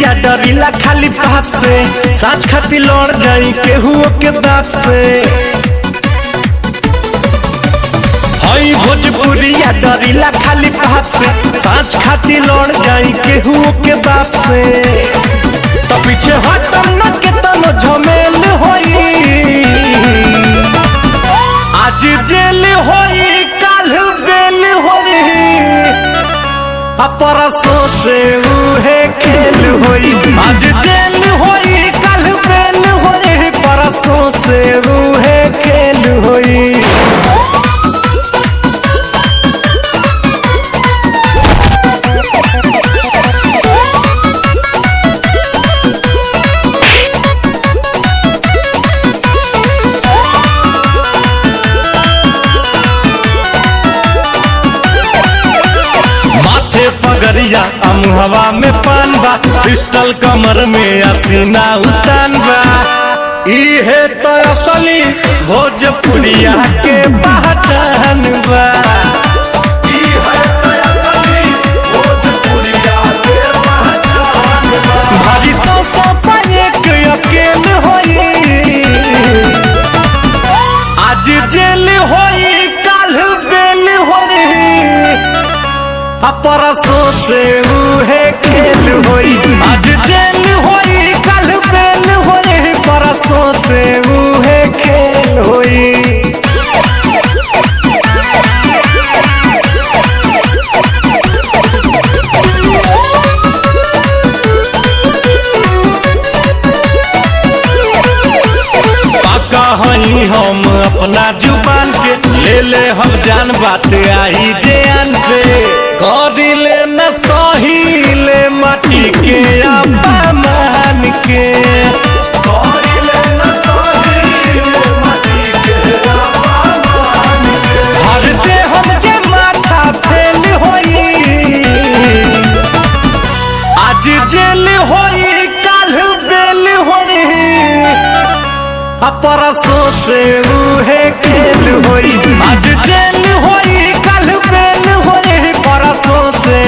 भोजपुरिया डरिला खाली बाप से, साँच खाती लड़ जाई केहू के बाप से। हई भोजपुरिया डरिला खाली बाप से, साँच खाती लड़ जाई केहू के बाप से। तो पीछे हटम न के तनो झमेल होई, आज जेल होई काल बेल होई, परसों से उहे खेल होई। आज जेल होई काल बेल होई, परसों से उहे खेल होई। पगरिया अमुहवा में पान बा, पिस्टल कमर में असीना उतान बा। इहे तो असली भोजपुरिया के पहचान बा। भारी सौ एक अकेल होई, आज जेल होई काल बेल होई, परसों से उहे खेल होई। आज जेल होई काल बेल होई, परसों से उहे खेल होई। पाका हई हम अपना जुबान के, ले ले हम जान बात आई जान पे। करिले न सहीले माटी के अपमान के, करिले न सहीले माटी के अपमान के। हर दे हम जे माथा फेल होई, आज जेल होई काल बेल होई, परसों से उहे खेल होई। आज जेल होई काल बेल होई, परसों से